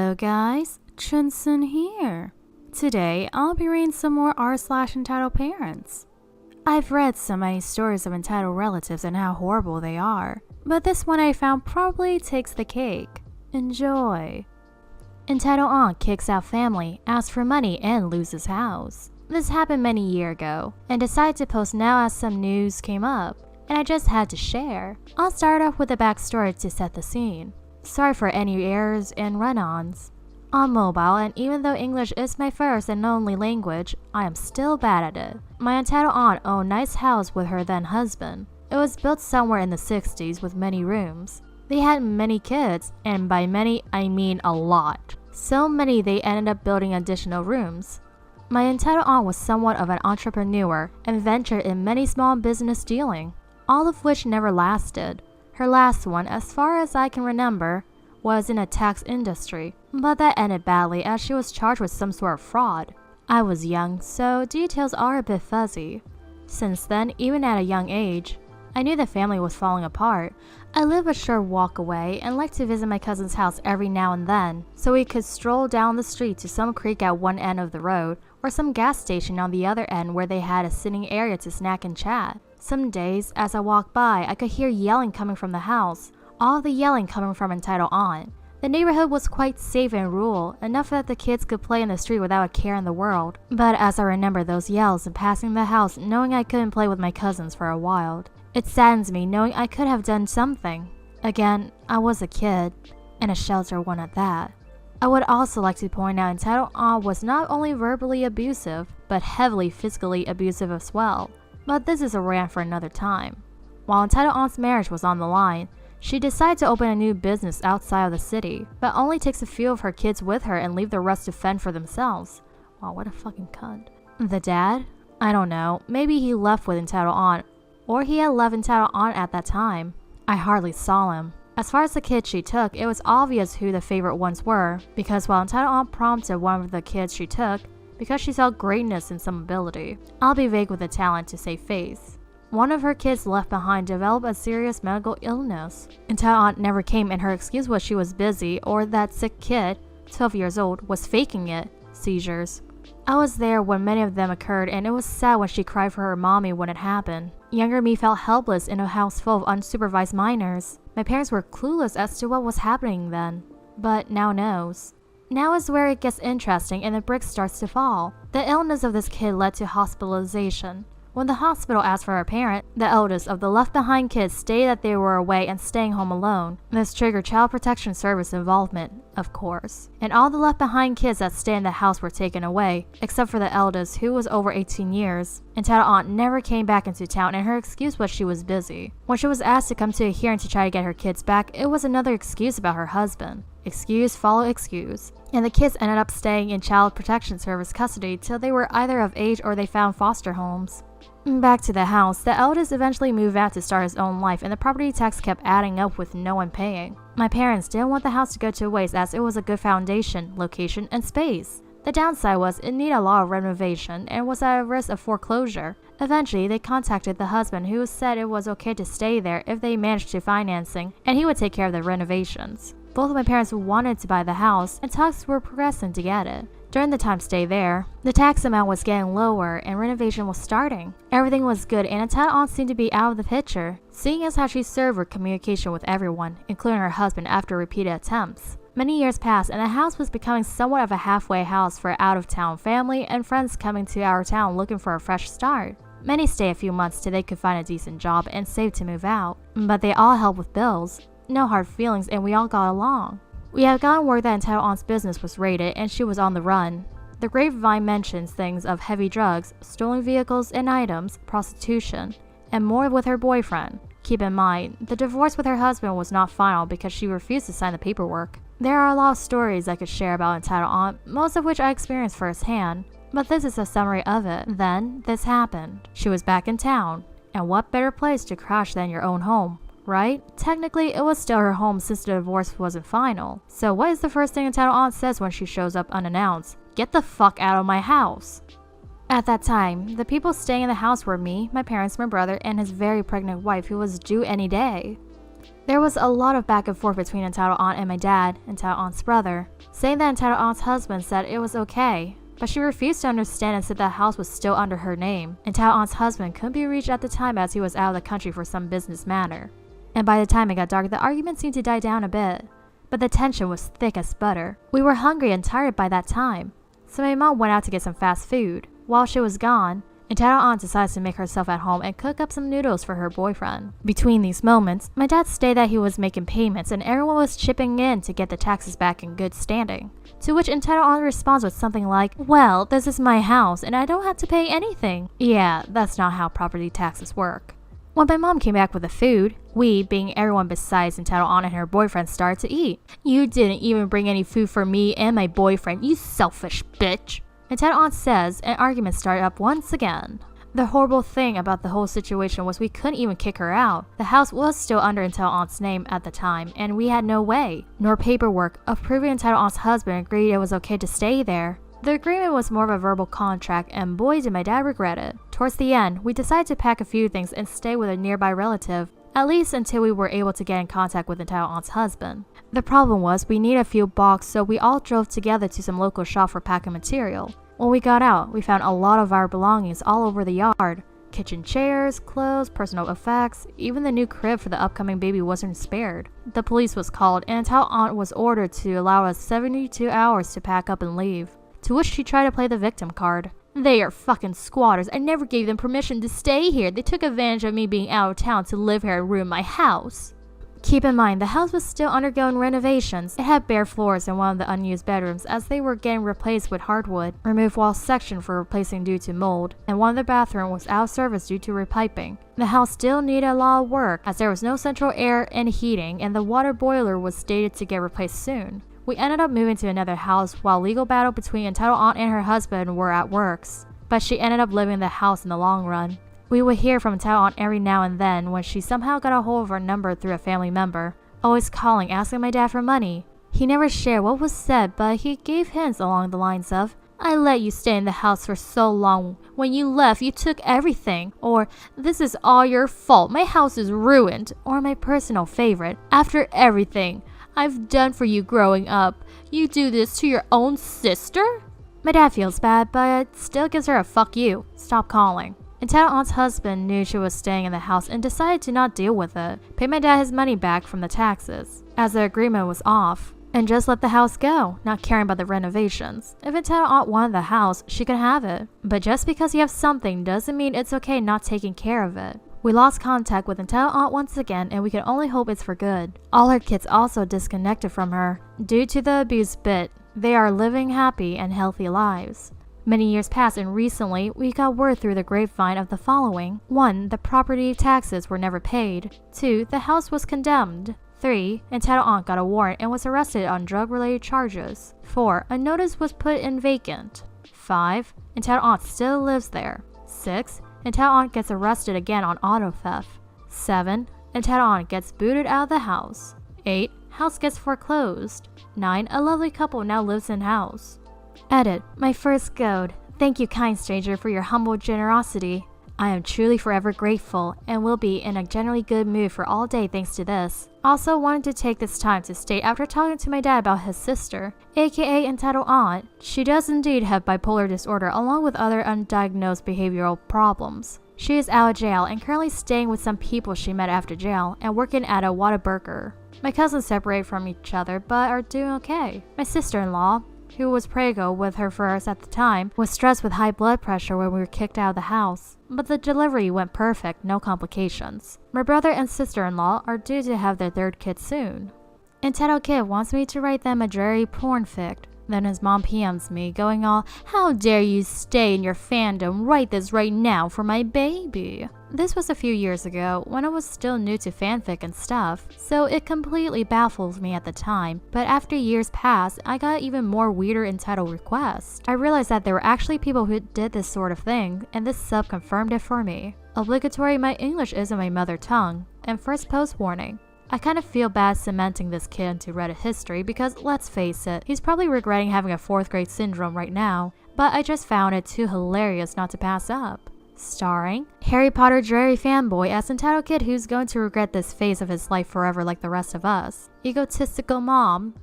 Hello guys, Chunsun here. Today I'll be reading some more r/entitled parents. I've read so many stories of entitled relatives and how horrible they are, but this one I found probably takes the cake. Enjoy. Entitled aunt kicks out family, asks for money, and loses house. This happened many years ago, and decided to post now as some news came up, and I just had to share. I'll start off with a backstory to set the scene. Sorry for any errors and run-ons. I'm mobile, and even though English is my first and only language, I am still bad at it. My entitled aunt owned a nice house with her then husband. It was built somewhere in the 60s with many rooms. They had many kids, and by many I mean a lot. So many they ended up building additional rooms. My entitled aunt was somewhat of an entrepreneur and ventured in many small business dealing, all of which never lasted. Her last one, as far as I can remember, was in a tax industry, but that ended badly as she was charged with some sort of fraud. I was young, so details are a bit fuzzy. Since then, even at a young age, I knew the family was falling apart. I live a short walk away and like to visit my cousin's house every now and then, so we could stroll down the street to some creek at one end of the road or some gas station on the other end where they had a sitting area to snack and chat. Some days, as I walked by, I could hear yelling coming from the house, all the yelling coming from entitled aunt. The neighborhood was quite safe and rural, enough that the kids could play in the street without a care in the world. But as I remember those yells and passing the house knowing I couldn't play with my cousins for a while, it saddens me knowing I could have done something. Again, I was a kid, and a sheltered one at that. I would also like to point out entitled aunt was not only verbally abusive, but heavily physically abusive as well. But this is a rant for another time. While entitled aunt's marriage was on the line, she decided to open a new business outside of the city, but only takes a few of her kids with her and leave the rest to fend for themselves. Wow, what a fucking cunt. The dad? I don't know, maybe he left with entitled aunt, or he had left entitled aunt at that time. I hardly saw him. As far as the kids she took, it was obvious who the favorite ones were, because while entitled aunt prompted one of the kids she took, because she saw greatness in some ability. I'll be vague with the talent to save face. One of her kids left behind developed a serious medical illness. Entitled aunt never came, and her excuse was she was busy, or that sick kid, 12 years old, was faking it. Seizures. I was there when many of them occurred, and it was sad when she cried for her mommy when it happened. Younger me felt helpless in a house full of unsupervised minors. My parents were clueless as to what was happening then, but now knows. Now is where it gets interesting and the brick starts to fall. The illness of this kid led to hospitalization. When the hospital asked for a parent, the eldest of the left-behind kids stated that they were away and staying home alone. This triggered Child Protection Service involvement, of course. And all the left-behind kids that stayed in the house were taken away, except for the eldest, who was over 18 years. Entitled aunt never came back into town, and her excuse was she was busy. When she was asked to come to a hearing to try to get her kids back, it was another excuse about her husband. Excuse follow excuse. And the kids ended up staying in Child Protection Service custody till they were either of age or they found foster homes. Back to the house, the eldest eventually moved out to start his own life, and the property tax kept adding up with no one paying. My parents didn't want the house to go to waste as it was a good foundation, location, and space. The downside was it needed a lot of renovation and was at a risk of foreclosure. Eventually, they contacted the husband, who said it was okay to stay there if they managed to financing, and he would take care of the renovations. Both of my parents wanted to buy the house, and talks were progressing to get it. During the time stay there, the tax amount was getting lower and renovation was starting. Everything was good, and entitled aunt seemed to be out of the picture, seeing as how she served her communication with everyone, including her husband after repeated attempts. Many years passed, and the house was becoming somewhat of a halfway house for out-of-town family and friends coming to our town looking for a fresh start. Many stay a few months till they could find a decent job and save to move out, but they all helped with bills. No hard feelings, and we all got along. We had gotten word that entitled aunt's business was raided and she was on the run. The grapevine mentions things of heavy drugs, stolen vehicles and items, prostitution, and more with her boyfriend. Keep in mind, the divorce with her husband was not final because she refused to sign the paperwork. There are a lot of stories I could share about entitled aunt, most of which I experienced firsthand, but this is a summary of it. Then, this happened. She was back in town, and what better place to crash than your own home? Right? Technically, it was still her home since the divorce wasn't final. So what is the first thing entitled aunt says when she shows up unannounced? Get the fuck out of my house. At that time, the people staying in the house were me, my parents, my brother, and his very pregnant wife who was due any day. There was a lot of back and forth between entitled aunt and my dad, entitled aunt's brother, saying that entitled aunt's husband said it was okay, but she refused to understand and said the house was still under her name. Entitled aunt's husband couldn't be reached at the time as he was out of the country for some business matter. And by the time it got dark, the argument seemed to die down a bit, but the tension was thick as butter. We were hungry and tired by that time, so my mom went out to get some fast food. While she was gone, entitled aunt decided to make herself at home and cook up some noodles for her boyfriend. Between these moments, my dad stated that he was making payments and everyone was chipping in to get the taxes back in good standing. To which entitled aunt responds with something like, "Well, this is my house and I don't have to pay anything." Yeah, that's not how property taxes work. When my mom came back with the food, we, being everyone besides entitled aunt and her boyfriend, started to eat. "You didn't even bring any food for me and my boyfriend, you selfish bitch," entitled aunt says, and arguments started up once again. The horrible thing about the whole situation was we couldn't even kick her out. The house was still under entitled aunt's name at the time, and we had no way, nor paperwork, of proving entitled aunt's husband agreed it was okay to stay there. The agreement was more of a verbal contract, and boy did my dad regret it. Towards the end, we decided to pack a few things and stay with a nearby relative, at least until we were able to get in contact with entitled aunt's husband. The problem was we needed a few boxes, so we all drove together to some local shop for packing material. When we got out, we found a lot of our belongings all over the yard. Kitchen chairs, clothes, personal effects, even the new crib for the upcoming baby wasn't spared. The police was called, and entitled aunt was ordered to allow us 72 hours to pack up and leave. To which she tried to play the victim card. "They are fucking squatters. I never gave them permission to stay here. They took advantage of me being out of town to live here and ruin my house." Keep in mind, the house was still undergoing renovations. It had bare floors in one of the unused bedrooms as they were getting replaced with hardwood, removed wall section for replacing due to mold, and one of the bathrooms was out of service due to repiping. The house still needed a lot of work as there was no central air and heating, and the water boiler was stated to get replaced soon. We ended up moving to another house while legal battle between entitled aunt and her husband were at works, but she ended up living in the house in the long run. We would hear from entitled aunt every now and then when she somehow got a hold of our number through a family member, always calling asking my dad for money. He never shared what was said, but he gave hints along the lines of, "I let you stay in the house for so long. When you left, you took everything," or "This is all your fault. My house is ruined," or my personal favorite, "After everything I've done for you growing up, you do this to your own sister?" My dad feels bad, but still gives her a "fuck you. Stop calling." Entitled aunt's husband knew she was staying in the house and decided to not deal with it, pay my dad his money back from the taxes, as the agreement was off, and just let the house go, not caring about the renovations. If entitled aunt wanted the house, she could have it. But just because you have something doesn't mean it's okay not taking care of it. We lost contact with entitled aunt once again, and we can only hope it's for good. All her kids also disconnected from her due to the abuse bit. They are living happy and healthy lives. Many years passed, and recently we got word through the grapevine of the following. 1. The property taxes were never paid. 2. The house was condemned. 3. Entitled aunt got a warrant and was arrested on drug-related charges. 4. A notice was put in vacant. 5. Entitled aunt still lives there. 6. Entitled aunt gets arrested again on auto theft. 7. Entitled aunt gets booted out of the house. 8. House gets foreclosed. 9. A lovely couple now lives in house. Edit. My first goad. Thank you, kind stranger, for your humble generosity. I am truly forever grateful and will be in a generally good mood for all day thanks to this. Also wanted to take this time to state after talking to my dad about his sister, aka entitled aunt, she does indeed have bipolar disorder along with other undiagnosed behavioral problems. She is out of jail and currently staying with some people she met after jail and working at a Whataburger. My cousins separated from each other but are doing okay. My sister-in-law, who was preggo with her first at the time, was stressed with high blood pressure when we were kicked out of the house. But the delivery went perfect, no complications. My brother and sister-in-law are due to have their third kid soon. Entitled kid wants me to write them a dreary porn fic. Then his mom PMs me, going all, "How dare you stay in your fandom, write this right now for my baby." This was a few years ago, when I was still new to fanfic and stuff, so it completely baffled me at the time, but after years passed, I got even more weirder entitled requests. I realized that there were actually people who did this sort of thing, and this sub confirmed it for me. Obligatory, my English isn't my mother tongue, and first post warning. I kind of feel bad cementing this kid into Reddit history because, let's face it, he's probably regretting having a 4th grade syndrome right now, but I just found it too hilarious not to pass up. Starring Harry Potter dreary fanboy as entitled kid who's going to regret this phase of his life forever like the rest of us. Egotistical mom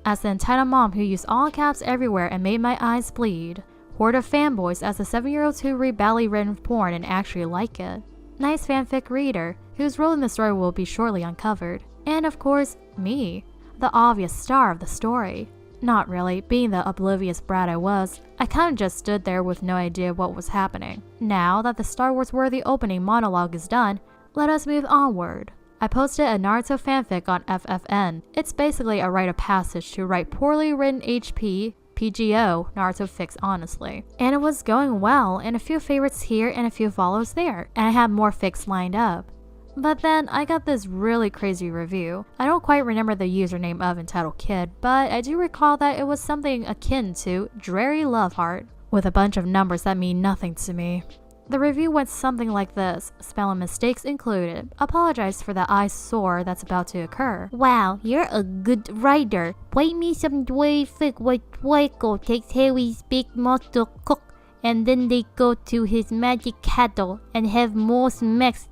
as the entitled mom who used all caps everywhere and made my eyes bleed. Horde of fanboys as the 7-year-olds who read badly written porn and actually like it. Nice fanfic reader whose role in the story will be shortly uncovered. And of course, me, the obvious star of the story. Not really, being the oblivious brat I was, I kinda just stood there with no idea what was happening. Now that the Star Wars worthy opening monologue is done, let us move onward. I posted a Naruto fanfic on FFN. It's basically a rite of passage to write poorly written HP, PGO, Naruto fics honestly. And it was going well, and a few favorites here and a few follows there, and I had more fics lined up. But then I got this really crazy review. I don't quite remember the username of entitled kid, but I do recall that it was something akin to Dreary Love Heart, with a bunch of numbers that mean nothing to me. The review went something like this, spelling mistakes included. Apologize for the eyesore that's about to occur. Wow, you're a good writer. Write me some dweeb fic where Twinkle takes Harry's big mouth to cook, and then they go to his magic kettle and have more smacks.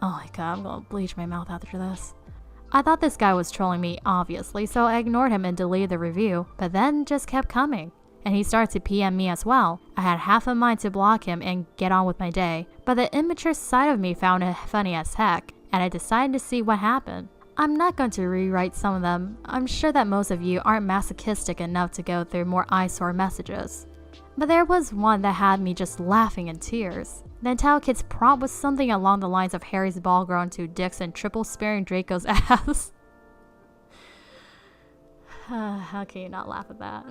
Oh my god, I'm gonna bleach my mouth after this. I thought this guy was trolling me, obviously, so I ignored him and deleted the review, but then just kept coming. And he started to PM me as well. I had half a mind to block him and get on with my day, but the immature side of me found it funny as heck, and I decided to see what happened. I'm not going to rewrite some of them. I'm sure that most of you aren't masochistic enough to go through more eyesore messages. But there was one that had me just laughing in tears. The entitled kid's prompt was something along the lines of Harry's ball growing to dicks and triple sparing Draco's ass. How can you not laugh at that?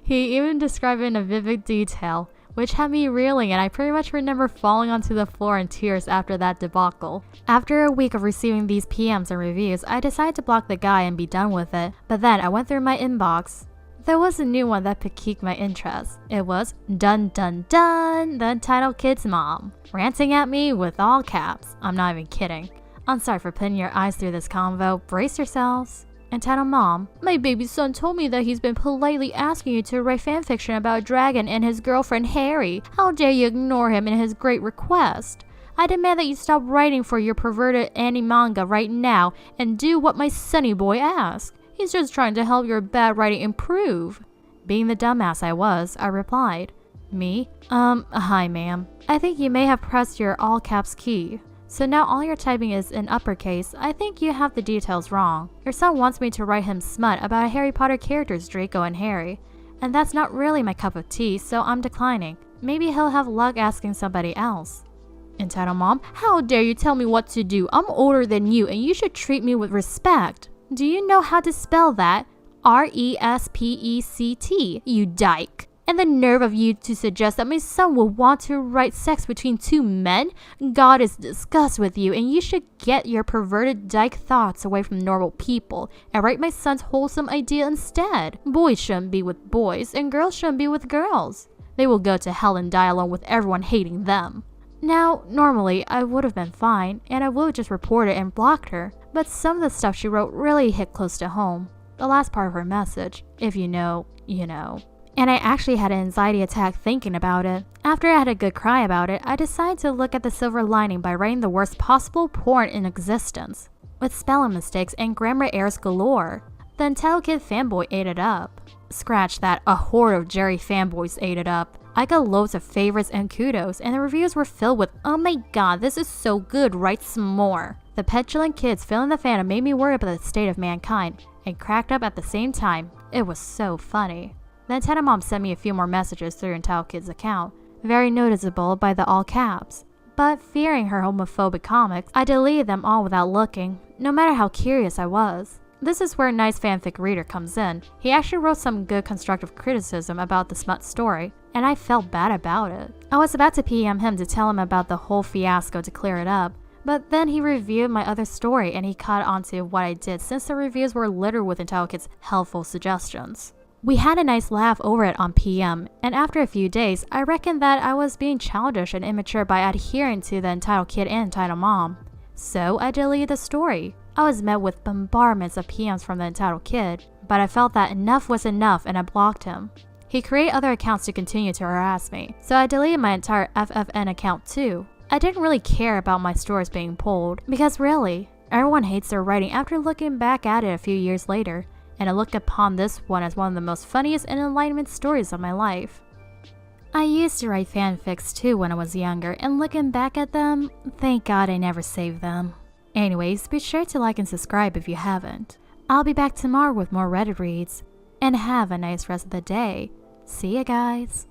He even described it in a vivid detail, which had me reeling, and I pretty much remember falling onto the floor in tears after that debacle. After a week of receiving these PMs and reviews, I decided to block the guy and be done with it, but then I went through my inbox. There was a new one that piqued my interest. It was dun dun dun, the entitled kid's mom, ranting at me with all caps. I'm not even kidding. I'm sorry for putting your eyes through this convo. Brace yourselves. Entitled mom, my baby son told me that he's been politely asking you to write fanfiction about a dragon and his girlfriend Harry. How dare you ignore him in his great request? I demand that you stop writing for your perverted anime-manga right now and do what my sonny boy asks. He's just trying to help your bad writing improve. Being the dumbass I was, I replied. Me? Hi ma'am. I think you may have pressed your all caps key. So now all your typing is in uppercase. I think you have the details wrong. Your son wants me to write him smut about Harry Potter characters Draco and Harry. And that's not really my cup of tea, so I'm declining. Maybe he'll have luck asking somebody else. Entitled mom, how dare you tell me what to do? I'm older than you and you should treat me with respect. Do you know how to spell that? R-E-S-P-E-C-T, you dyke. And the nerve of you to suggest that my son will want to write sex between two men? God is disgusted with you, and you should get your perverted dyke thoughts away from normal people and write my son's wholesome idea instead. Boys shouldn't be with boys, and girls shouldn't be with girls. They will go to hell and die alone with everyone hating them. Now, normally, I would have been fine, and I would have just reported and blocked her, but some of the stuff she wrote really hit close to home. The last part of her message, if you know, you know. And I actually had an anxiety attack thinking about it. After I had a good cry about it, I decided to look at the silver lining by writing the worst possible porn in existence, with spelling mistakes and grammar errors galore. The entitled kid fanboy ate it up. Scratch that, a horde of Jerry fanboys ate it up. I got loads of favorites and kudos, and the reviews were filled with, "Oh my god, this is so good, write some more." The petulant kids filling the fandom made me worry about the state of mankind, and cracked up at the same time. It was so funny. The entitled mom sent me a few more messages through entitled kid's account, very noticeable by the all caps. But fearing her homophobic comics, I deleted them all without looking, no matter how curious I was. This is where Nice Fanfic Reader comes in. He actually wrote some good constructive criticism about the smut story, and I felt bad about it. I was about to PM him to tell him about the whole fiasco to clear it up, but then he reviewed my other story and he caught on to what I did since the reviews were littered with entitled kids' helpful suggestions. We had a nice laugh over it on PM, and after a few days, I reckoned that I was being childish and immature by adhering to the entitled kid and entitled mom. So I deleted the story. I was met with bombardments of PMs from the entitled kid, but I felt that enough was enough and I blocked him. He created other accounts to continue to harass me, so I deleted my entire FFN account too. I didn't really care about my stories being pulled, because really, everyone hates their writing after looking back at it a few years later, and I look upon this one as one of the most funniest and enlightenment stories of my life. I used to write fanfics too when I was younger, and looking back at them, thank God I never saved them. Anyways, be sure to like and subscribe if you haven't. I'll be back tomorrow with more Reddit reads, and have a nice rest of the day. See ya guys!